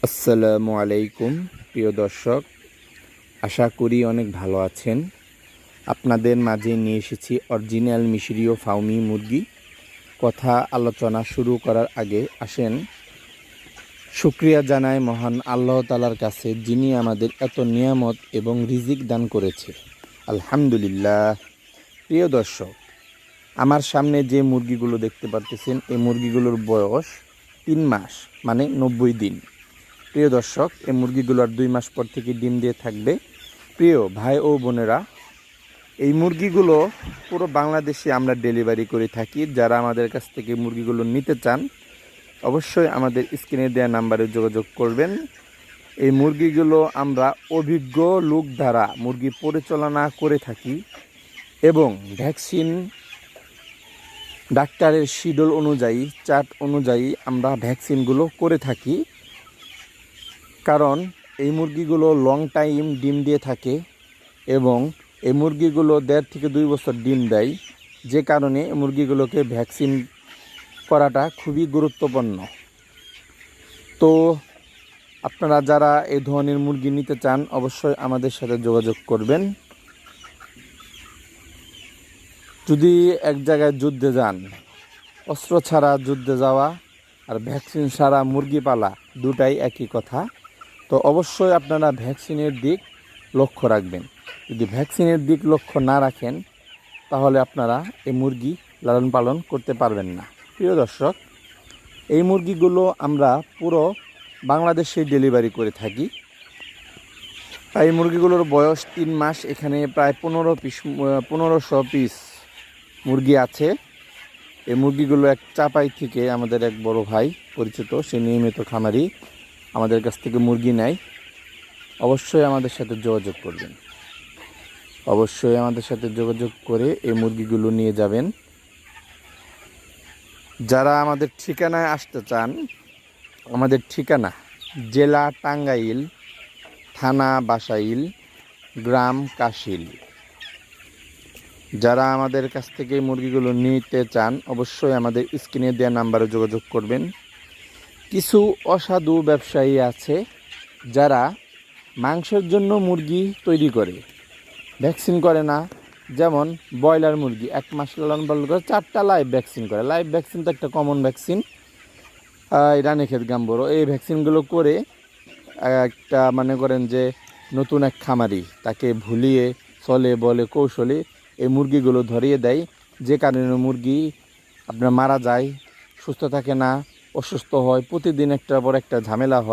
আসসালামু আলাইকুম প্রিয় দর্শক, আশা করি অনেক ভালো আছেন। আপনাদের মাঝে নিয়ে এসেছি অরিজিনাল মিশরীয় ফাউমি মুরগি। কথা আলোচনা শুরু করার আগে আসেন শুকরিয়া জানাই মহান আল্লাহ তাআলার কাছে, যিনি আমাদের এত নিয়ামত এবং রিজিক দান করেছে। আলহামদুলিল্লাহ। প্রিয় দর্শক, আমার সামনে যে মুরগিগুলো দেখতে পারতেছেন, এই মুরগিগুলোর বয়স 3 মাস, মানে 90 দিন। প্রিয় দর্শক, এই মুরগিগুলো আর 2 মাস পর থেকে ডিম দিয়ে থাকবে। প্রিয় ভাই ও বোনেরা, এই মুরগিগুলো পুরো বাংলাদেশে আমরা ডেলিভারি করে থাকি। যারা আমাদের কাছ থেকে মুরগিগুলো নিতে চান, অবশ্যই আমাদের স্ক্রিনে দেওয়া নাম্বারে যোগাযোগ করবেন। এই মুরগিগুলো আমরা অভিজ্ঞ লোক দ্বারা মুরগি পরিচালনা করে থাকি এবং ভ্যাকসিন ডাক্তারের শিডিউল অনুযায়ী, চার্ট অনুযায়ী আমরা ভ্যাকসিনগুলো করে থাকি। কারণ এই মুরগিগুলো লং টাইম ডিম দিয়ে থাকে এবং এই মুরগিগুলো 1.5 থেকে 2 বছর ডিম দেয়, যে কারণে মুরগিগুলোকে ভ্যাকসিন করাটা খুবই গুরুত্বপূর্ণ। তো আপনারা যারা এই ধরনের মুরগি নিতে চান, অবশ্যই আমাদের সাথে যোগাযোগ করবেন। যদি এক জায়গায় যুদ্ধে যান, অস্ত্র ছাড়া যুদ্ধে যাওয়া আর ভ্যাকসিন ছাড়া মুরগি পালা দুটাই একই কথা। তো অবশ্যই আপনারা ভ্যাকসিনের দিক লক্ষ্য রাখবেন। যদি ভ্যাকসিনের দিক লক্ষ্য না রাখেন, তাহলে আপনারা এই মুরগি লালন পালন করতে পারবেন না। প্রিয় দর্শক, এই মুরগিগুলো আমরা পুরো বাংলাদেশে ডেলিভারি করে থাকি। এই মুরগিগুলোর বয়স 3 মাস। এখানে প্রায় 1500 পিস মুরগি আছে। এই মুরগিগুলো এক চাপাই থেকে আমাদের এক বড় ভাই পরিচিত, সে নিয়মিত খামারি, আমাদের কাছ থেকে মুরগি নেয়। অবশ্যই আমাদের সাথে যোগাযোগ করবেন। অবশ্যই আমাদের সাথে যোগাযোগ করে এই মুরগিগুলো নিয়ে যাবেন। যারা আমাদের ঠিকানায় আসতে চান, আমাদের ঠিকানা জেলা টাঙ্গাইল, থানা বাসাইল, গ্রাম কাশিল। যারা আমাদের কাছ থেকে মুরগিগুলো নিতে চান, অবশ্যই আমাদের স্ক্রিনে দেওয়া নাম্বারে যোগাযোগ করবেন। কিছু অসাধু ব্যবসায়ী আছে যারা মাংসের জন্য মুরগি তৈরি করে, ভ্যাকসিন করে না। যেমন ব্রয়লার মুরগি 1 মাস লালন পালন করে 4টা লাইভ ভ্যাকসিন করে। লাইভ ভ্যাকসিন তো একটা কমন ভ্যাকসিন, রানীক্ষেত গাম্বুরো, এই ভ্যাকসিনগুলো করে একটা মনে করেন যে নতুন এক খামারি তাকে ভুলিয়ে চলে বলে কৌশলে এই মুরগিগুলো ধরিয়ে দেয়, যে কারণে মুরগি আপনার মারা যায়, সুস্থ থাকে না, অসুস্থ হয়, প্রতিদিন একটার পর একটা ঝামেলা হয়।